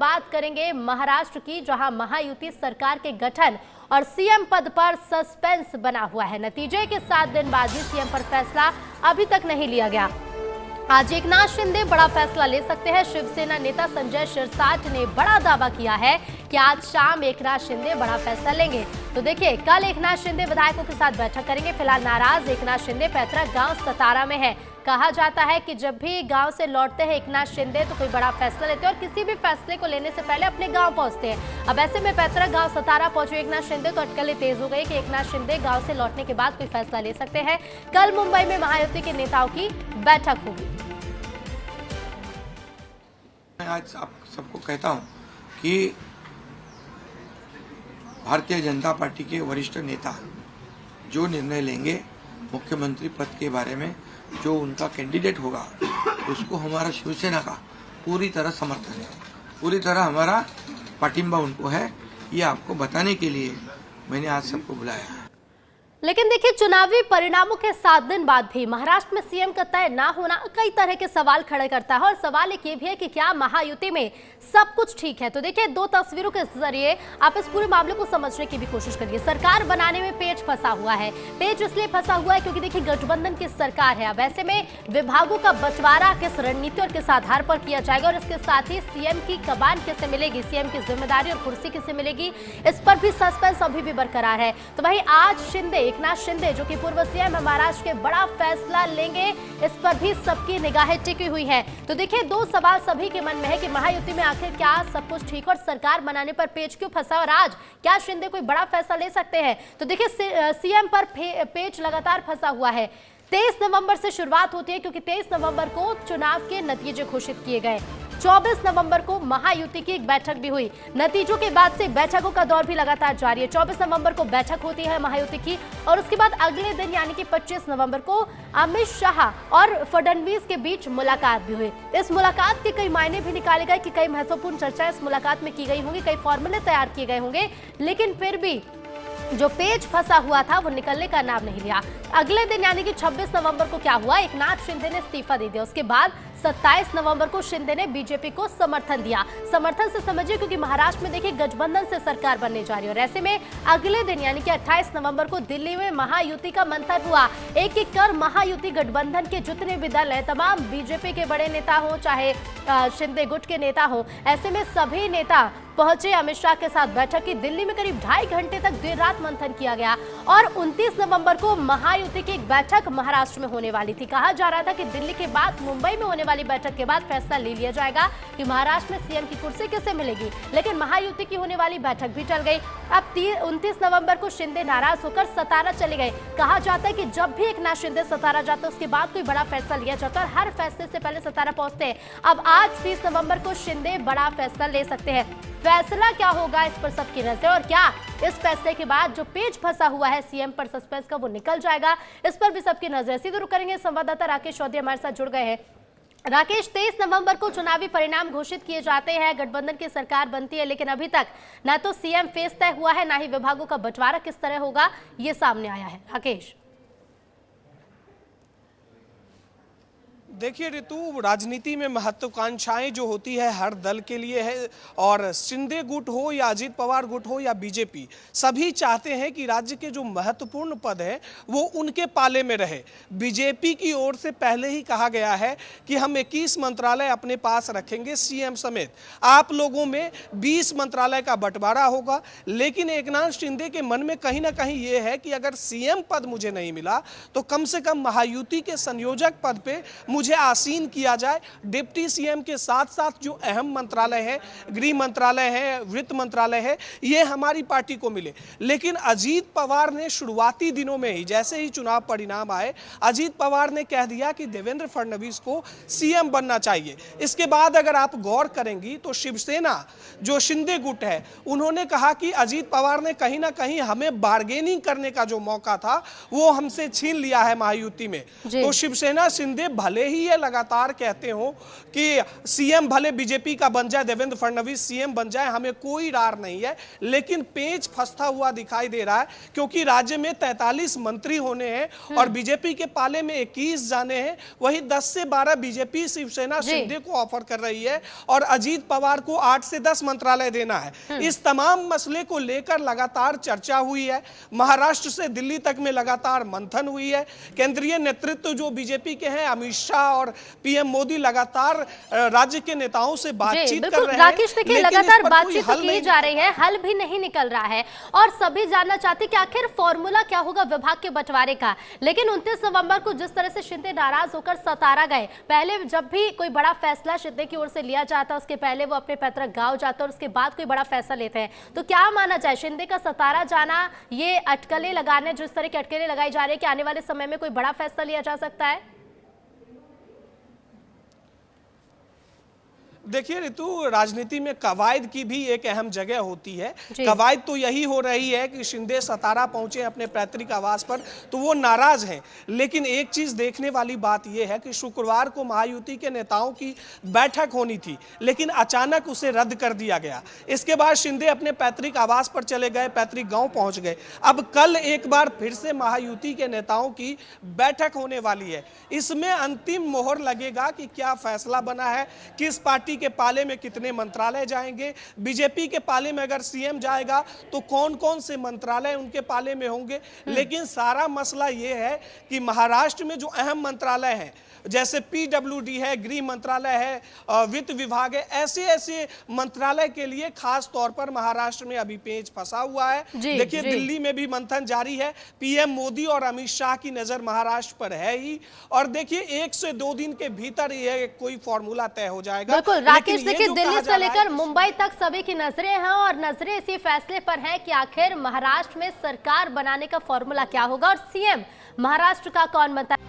बात करेंगे महाराष्ट्र की, जहां महायुति सरकार के गठन और सीएम पद पर सस्पेंस बना हुआ है। नतीजे के 7 दिन बाद भी सीएम पर फैसला अभी तक नहीं लिया गया। आज एकनाथ शिंदे बड़ा फैसला ले सकते हैं। शिवसेना नेता संजय शिरसाट ने बड़ा दावा किया है कि आज शाम एकनाथ शिंदे बड़ा फैसला लेंगे। तो देखिए, कल एकनाथ शिंदे विधायकों के साथ बैठक करेंगे। फिलहाल नाराज एकनाथ शिंदे पैतृक गांव सतारा में है। कहा जाता है कि जब भी गांव से लौटते हैं एकनाथ शिंदे तो कोई बड़ा फैसला लेते हैं और किसी भी फैसले को लेने से पहले अपने गांव पहुंचते हैं। अब ऐसे में पैतृक गांव सतारा पहुंचे एकनाथ शिंदे तो अटकलें तेज हो गई कि एकनाथ शिंदे गांव से लौटने के बाद कोई फैसला ले सकते हैं। कल मुंबई में महायुति के नेताओं की बैठक होगी। मैं आज आप सबको कहता हूं कि भारतीय जनता पार्टी के वरिष्ठ नेता जो निर्णय लेंगे मुख्यमंत्री पद के बारे में, जो उनका कैंडिडेट होगा, उसको हमारा शिवसेना का पूरी तरह समर्थन है, पूरी तरह हमारा पाटिंबा उनको है। ये आपको बताने के लिए मैंने आज सबको बुलाया है। लेकिन देखिए, चुनावी परिणामों के 7 दिन बाद भी महाराष्ट्र में सीएम का तय ना होना कई तरह के सवाल खड़े करता है और सवाल एक ये भी है कि क्या महायुति में सब कुछ ठीक है। तो देखिए, 2 तस्वीरों के जरिए आप इस पूरे मामले को समझने की भी कोशिश करिए। सरकार बनाने में पेच फंसा हुआ है। पेच इसलिए फंसा हुआ है क्योंकि देखिए, गठबंधन की सरकार है। अब ऐसे में विभागों का बंटवारा किस रणनीति और किस आधार पर किया जाएगा और इसके साथ ही सीएम की कमान किसे मिलेगी, सीएम की जिम्मेदारी और कुर्सी किसे मिलेगी, इस पर भी सस्पेंस अभी भी बरकरार है। तो वही आज एकनाथ शिंदे जो कि पूर्व सीएम महाराष्ट्र के बड़ा फैसला लेंगे, इस पर भी सबकी निगाहें टिकी हुई है। तो देखिए, 2 सवाल सभी के मन में है कि महायुति में आखिर क्या सब कुछ ठीक और सरकार बनाने पर पेच क्यों फंसा और आज क्या शिंदे कोई बड़ा फैसला ले सकते हैं। तो देखिए, सीएम पर पेच लगातार फंसा हुआ है। 23 नवंबर से शुरुआत होती है क्योंकि 23 नवंबर को चुनाव के नतीजे घोषित किए गए। 24 नवंबर को महायुति की एक बैठक भी हुई। नतीजों के बाद से बैठकों का दौर भी लगातार जारी है। 24 नवंबर को बैठक होती है महायुति की और उसके बाद अगले दिन यानी कि 25 नवंबर को अमित शाह और फडणवीस के बीच मुलाकात भी हुई। इस मुलाकात के कई मायने भी निकाले गए कि कई महत्वपूर्ण चर्चाएं इस मुलाकात में की गई होंगी, कई फॉर्मूले तैयार किए गए होंगे, लेकिन फिर भी जो पेच फंसा हुआ था वो निकलने का नाम नहीं लिया। अगले दिन यानी कि 26 नवंबर को क्या हुआ, एकनाथ शिंदे ने इस्तीफा दे दिया। उसके बाद 27 नवंबर को शिंदे ने बीजेपी को समर्थन दिया। समर्थन से समझिए क्योंकि महाराष्ट्र में देखिए गठबंधन से सरकार बनने जा रही है और ऐसे में अगले दिन यानी कि 28 नवंबर को दिल्ली में महायुति का मंथन हुआ। एक एक कर महायुति गठबंधन के जितने भी दल हैं, तमाम बीजेपी के बड़े नेता हो चाहे शिंदे गुट के नेता हो, ऐसे में सभी नेता पहुंचे अमित शाह के साथ बैठक की। दिल्ली में करीब 2.5 घंटे तक देर रात मंथन किया गया और 29 नवंबर को महायुति की एक बैठक महाराष्ट्र में होने वाली थी। कहा जा रहा था कि दिल्ली के बाद मुंबई में होने वाली बैठक के बाद फैसला ले लिया जाएगा कि महाराष्ट्र में सीएम की कुर्सी किसे मिलेगी, लेकिन महायुति की होने वाली बैठक भी टल गई। अब 29 नवंबर को शिंदे नाराज होकर सतारा चले गए। कहा जाता है कि जब भी एकनाथ शिंदे सतारा जाते उसके बाद कोई बड़ा फैसला लिया जाता है और हर फैसले से पहले सतारा पहुंचते हैं। अब आज 30 नवंबर को शिंदे बड़ा फैसला ले सकते हैं। फैसला क्या होगा इस पर सबकी नजर और क्या इस फैसले के बाद जो पेच फंसा हुआ है सीएम पर सस्पेंस का वो निकल जाएगा, इस पर भी सबकी नजर। सीधे रुक करेंगे, संवाददाता राकेश चौधरी हमारे साथ जुड़ गए हैं। राकेश, 23 नवंबर को चुनावी परिणाम घोषित किए जाते हैं, गठबंधन की सरकार बनती है, लेकिन अभी तक ना तो सीएम फेस तय हुआ है, ना ही विभागों का बंटवारा किस तरह होगा ये सामने आया है। राकेश, देखिए ऋतु, राजनीति में महत्वाकांक्षाएं जो होती है हर दल के लिए है और शिंदे गुट हो या अजीत पवार गुट हो या बीजेपी, सभी चाहते हैं कि राज्य के जो महत्वपूर्ण पद है वो उनके पाले में रहे। बीजेपी की ओर से पहले ही कहा गया है कि हम 21 मंत्रालय अपने पास रखेंगे सीएम समेत। आप लोगों में 20 मंत्रालय का बंटवारा होगा, लेकिन एकनाथ शिंदे के मन में कहीं ना कहीं ये है कि अगर सीएम पद मुझे नहीं मिला तो कम से कम महायुति के संयोजक पद पे मुझे आसीन किया जाए। डिप्टी सीएम के साथ साथ जो अहम मंत्रालय है, गृह मंत्रालय है, वित्त मंत्रालय है, ये हमारी पार्टी को मिले। लेकिन अजीत पवार ने शुरुआती दिनों में ही, जैसे ही चुनाव परिणाम आए, अजीत पवार ने कह दिया कि देवेंद्र फडणवीस को सीएम बनना चाहिए। इसके बाद अगर आप गौर करेंगी तो शिवसेना जो शिंदे गुट है, उन्होंने कहा कि अजीत पवार ने कहीं ना कहीं हमें बार्गेनिंग करने का जो मौका था वो हमसे छीन लिया है महायुति में। तो शिवसेना शिंदे भले ही ये लगातार कहते हो कि सीएम भले बीजेपी का बन जाए, देवेंद्र फडणवीस सीएम बन जाए, हमें कोई रार नहीं है, लेकिन पेच फंसता हुआ दिखाई दे रहा है क्योंकि राज्य में 43 मंत्री होने हैं और बीजेपी के पाले में 21 जाने हैं। वही 10 से 12 बीजेपी शिवसेना शिंदे को ऑफर कर रही है और अजीत पवार को 8 से 10 मंत्रालय देना है। इस तमाम मसले को लेकर लगातार चर्चा हुई है। महाराष्ट्र से दिल्ली तक में लगातार मंथन हुई है। केंद्रीय नेतृत्व जो बीजेपी के हैं, अमित शाह और पीएम मोदी लगातार राज्य के नेताओं से बातचीत कर रहे हैं। राकेश, देखिए लगातार बातचीत तो की जा रही है, हल भी नहीं निकल रहा है और सभी जानना चाहते कि आखिर फॉर्मूला क्या होगा विभाग के बंटवारे का। लेकिन 29 नवंबर को जिस तरह से शिंदे नाराज होकर सतारा गए, पहले जब भी कोई बड़ा फैसला शिंदे की ओर से लिया जाता उसके पहले वो अपने पैतृक गांव जाते और उसके बाद कोई बड़ा फैसला लेते हैं, तो क्या माना जाए शिंदे का सतारा जाना, ये अटकलें लगाने, जिस तरह की अटकलें लगाई जा रही है कि आने वाले समय में कोई बड़ा फैसला लिया जा सकता है? देखिए ऋतु, राजनीति में कवायद की भी एक अहम जगह होती है। कवायद तो यही हो रही है कि शिंदे सतारा पहुंचे अपने पैतृक आवास पर तो वो नाराज हैं, लेकिन एक चीज देखने वाली बात यह है कि शुक्रवार को महायुति के नेताओं की बैठक होनी थी, लेकिन अचानक उसे रद्द कर दिया गया। इसके बाद शिंदे अपने पैतृक आवास पर चले गए, पैतृक गांव पहुंच गए। अब कल एक बार फिर से महायुति के नेताओं की बैठक होने वाली है। इसमें अंतिम मोहर लगेगा कि क्या फैसला बना है, किस पार्टी के पाले में कितने मंत्रालय जाएंगे। बीजेपी के पाले में अगर सीएम जाएगा तो कौन कौन से मंत्रालय उनके पाले में होंगे। लेकिन सारा मसला यह है कि महाराष्ट्र में जो अहम मंत्रालय हैं, जैसे पीडब्ल्यूडी है, गृह मंत्रालय है, वित्त विभाग है, ऐसे ऐसे मंत्रालय के लिए खास तौर पर महाराष्ट्र में अभी पेच फंसा हुआ है। देखिए दिल्ली में भी मंथन जारी है। पीएम मोदी और अमित शाह की नजर महाराष्ट्र पर है ही, और देखिए 1 से 2 दिन के भीतर ये कोई फॉर्मूला तय हो जाएगा। बिल्कुल राकेश, देखिए दिल्ली से लेकर मुंबई तक सभी की नजरें हैं और नजरें इसी फैसले पर हैं कि आखिर महाराष्ट्र में सरकार बनाने का फॉर्मूला क्या होगा और सीएम महाराष्ट्र का कौन बनता है।